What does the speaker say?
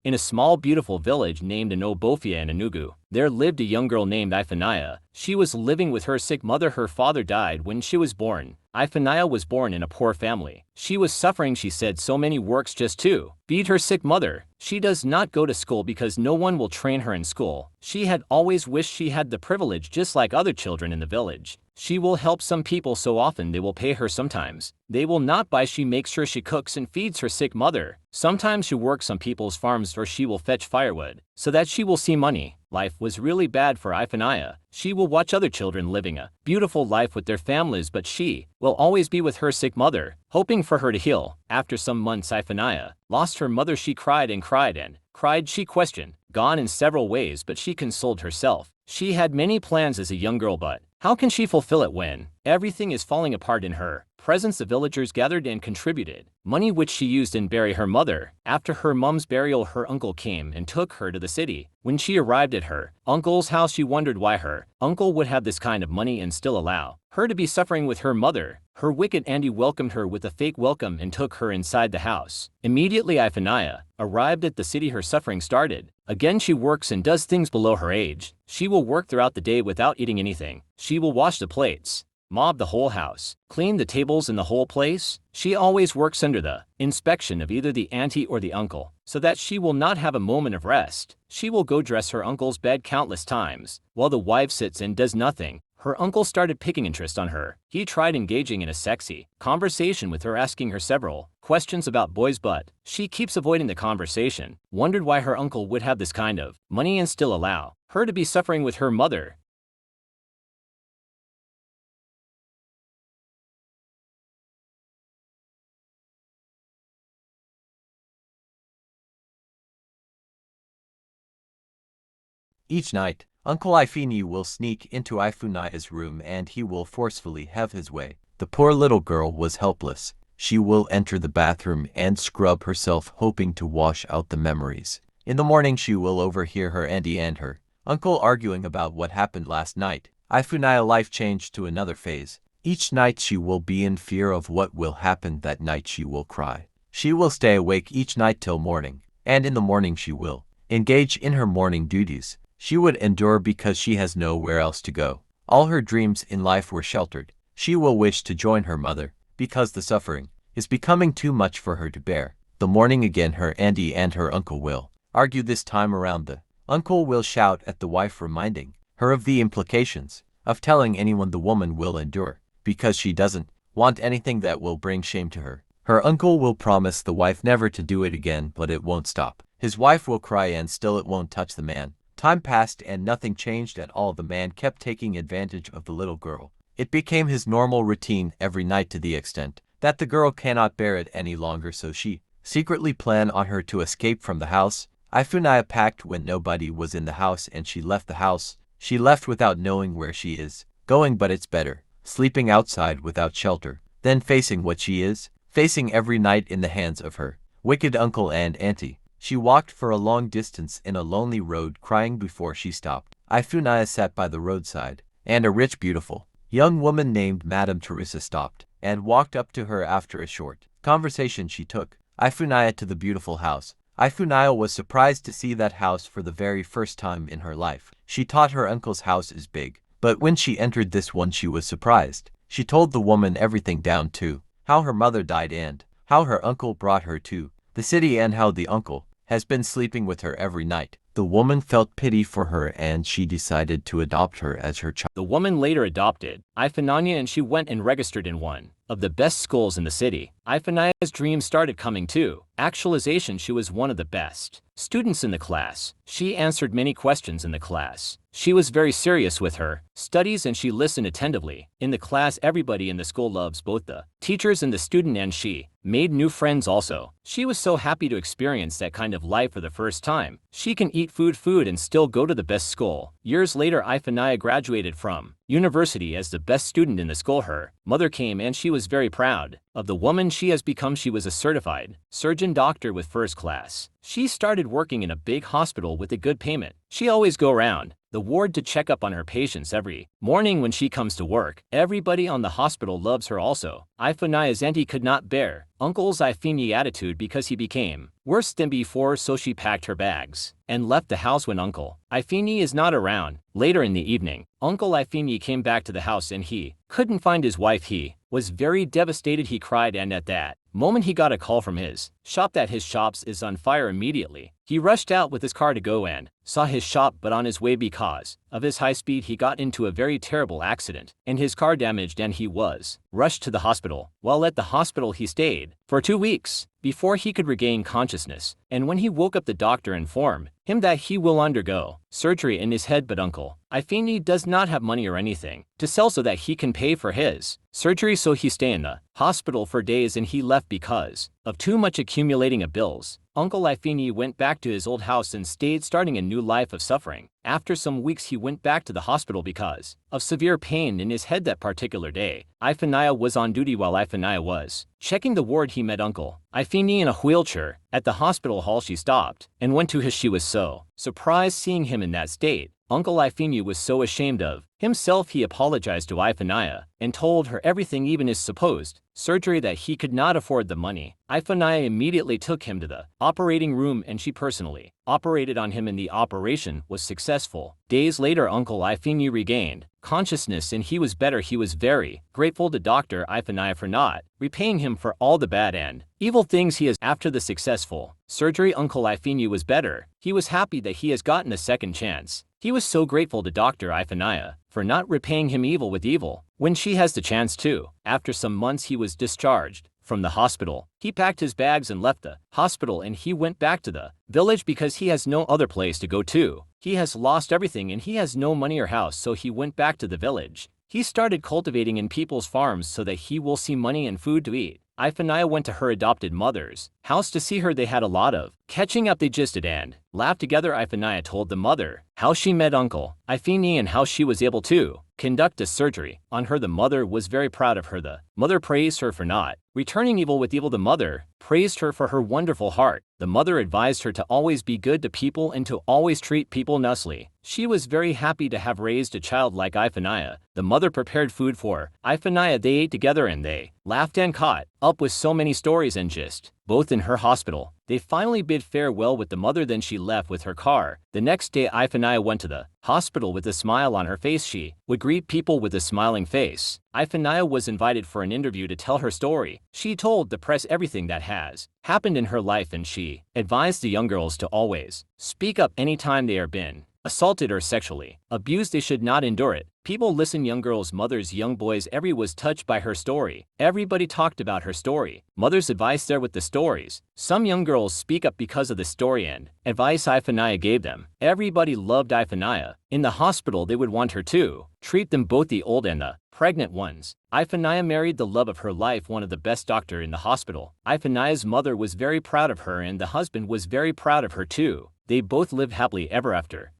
In a small beautiful village named Anobofia in Enugu, there lived a young girl named Iphaniah. She was living with her sick mother. Her father died when she was born. Iphaniah was born in a poor family. She was suffering, she said, so many works just to feed her sick mother. She does not go to school because no one will train her in school. She had always wished she had the privilege just like other children in the village. She will help some people so often they will pay her sometimes. They will not buy. She makes sure she cooks and feeds her sick mother. Sometimes she works on people's farms or she will fetch firewood so that she will see money. Life was really bad for Iphaniah. She will watch other children living a beautiful life with their families, but she will always be with her sick mother, hoping for her to heal. After some months, Iphaniah lost her mother. She cried and cried and cried. She questioned God in several ways, but she consoled herself. She had many plans as a young girl, but how can she fulfill it when everything is falling apart in her presence? The villagers gathered and contributed money which she used in bury her mother. After her mom's burial, her uncle came and took her to the city. When she arrived at her uncle's house, she wondered why her uncle would have this kind of money and still allow her to be suffering with her mother. Her wicked auntie welcomed her with a fake welcome and took her inside the house. Immediately Iphaniah arrived at the city, her suffering started. Again, she works and does things below her age. She will work throughout the day without eating anything. She will wash the plates, mop the whole house, clean the tables in the whole place. She always works under the inspection of either the auntie or the uncle, so that she will not have a moment of rest. She will go dress her uncle's bed countless times, while the wife sits and does nothing. Her uncle started picking interest on her. He tried engaging in a sexy conversation with her, asking her several questions about boys, but she keeps avoiding the conversation. Wondered why her uncle would have this kind of money and still allow her to be suffering with her mother. Each night, Uncle Ifini will sneak into Iphaniah's room and he will forcefully have his way. The poor little girl was helpless. She will enter the bathroom and scrub herself, hoping to wash out the memories. In the morning, she will overhear her auntie and her uncle arguing about what happened last night. Iphaniah's life changed to another phase. Each night she will be in fear of what will happen that night. She will cry. She will stay awake each night till morning, and in the morning she will engage in her morning duties. She would endure because she has nowhere else to go. All her dreams in life were sheltered. She will wish to join her mother, because the suffering is becoming too much for her to bear. The morning again, her auntie and her uncle will argue. This time around, the uncle will shout at the wife, reminding her of the implications of telling anyone. The woman will endure, because she doesn't want anything that will bring shame to her. Her uncle will promise the wife never to do it again, but it won't stop. His wife will cry and still it won't touch the man. Time passed and nothing changed at all. The man kept taking advantage of the little girl. It became his normal routine every night, to the extent that the girl cannot bear it any longer, so she secretly planned on her to escape from the house. Iphaniah packed when nobody was in the house and she left the house. She left without knowing where she is going, but it's better sleeping outside without shelter than facing what she is facing every night in the hands of her wicked uncle and auntie. She walked for a long distance in a lonely road, crying before she stopped. Iphaniah sat by the roadside, and a rich, beautiful young woman named Madame Teresa stopped and walked up to her. After a short conversation, she took Iphaniah to the beautiful house. Iphaniah was surprised to see that house for the very first time in her life. She thought her uncle's house is big, but when she entered this one, she was surprised. She told the woman everything, down to how her mother died and how her uncle brought her to the city and how the uncle has been sleeping with her every night. The woman felt pity for her and she decided to adopt her as her child. The woman later adopted Iphaniah and she went and registered in one of the best schools in the city. Iphaniah's dreams started coming to actualization. She was one of the best students in the class. She answered many questions in the class. She was very serious with her studies and she listened attentively. In the class, everybody in the school loves both the teachers and the student, and she made new friends also. She was so happy to experience that kind of life for the first time. She can eat food and still go to the best school. Years later, Iphaniah graduated from university as the best student in the school. Her mother came and she was very proud of the woman she has become. She was a certified surgeon doctor with first class. She started working in a big hospital with a good payment. She always go around the ward to check up on her patients every morning when she comes to work. Everybody on the hospital loves her also. Ifunaya's auntie could not bear Uncle's Ifeanyi attitude because he became worse than before, so she packed her bags and left the house when Uncle Ifeanyi is not around. Later in the evening, Uncle Ifeanyi came back to the house and he couldn't find his wife. He was very devastated. He cried, and at that moment he got a call from his shop that his shops is on fire. Immediately, he rushed out with his car to go and saw his shop, but on his way, because of his high speed, he got into a very terrible accident and his car damaged, and he was rushed to the hospital. While at the hospital, he stayed for 2 weeks before he could regain consciousness, and when he woke up, the doctor informed him that he will undergo surgery in his head, but Uncle Ifeanyi does not have money or anything to sell so that he can pay for his surgery, so he stayed in the hospital for days and he left because of too much accumulating of bills. Uncle Ifeanyi went back to his old house and stayed, starting a new life of suffering. After some weeks, he went back to the hospital because of severe pain in his head. That particular day, Ifunaya was on duty. While Ifunaya was checking the ward, he met Uncle Ifeanyi in a wheelchair. At the hospital hall, she stopped and went to his. She was so surprised seeing him in that state. Uncle Ifeanyi was so ashamed of himself. He apologized to Ifunaya and told her everything, even his supposed surgery, that he could not afford the money. Ifunaya immediately took him to the operating room and she personally operated on him, and the operation was successful. Days later, Uncle Ifeanyi regained consciousness and he was better. He was very grateful to Dr. Ifunaya for not repaying him for all the bad and evil things he has. After the successful surgery, Uncle Ifeanyi was better. He was happy that he has gotten a second chance. He was so grateful to Dr. Ifunaya for not repaying him evil with evil when she has the chance to. After some months, he was discharged from the hospital. He packed his bags and left the hospital, and he went back to the village because he has no other place to go to. He has lost everything and he has no money or house, so he went back to the village. He started cultivating in people's farms so that he will see money and food to eat. Ifunaya went to her adopted mother's house to see her. They had a lot of catching up. They gisted and laughed together. Ifunaya told the mother how she met Uncle Ifeanyi and how she was able to conduct a surgery on her. The mother was very proud of her. The mother praised her for not returning evil with evil. The mother praised her for her wonderful heart. The mother advised her to always be good to people and to always treat people nicely. She was very happy to have raised a child like Ifunaya. The mother prepared food for Ifunaya. They ate together and they laughed and caught up with so many stories and gist. Both in her hospital, they finally bid farewell with the mother. Then she left with her car. The next day, Ifunaya went to the hospital with a smile on her face. She would greet people with a smiling face. Ifunaya was invited for an interview to tell her story. She told the press everything that has happened in her life, and she advised the young girls to always speak up anytime they are been assaulted or sexually abused. They should not endure it. People listen, young girls, mothers, young boys, every was touched by her story. Everybody talked about her story. Mother's advice there with the stories. Some young girls speak up because of the story and advice Ifunaya gave them. Everybody loved Ifunaya. In the hospital, they would want her to treat them, both the old and the pregnant ones. Ifunaya married the love of her life, one of the best doctor in the hospital. Ifunaya's mother was very proud of her and the husband was very proud of her too. They both lived happily ever after.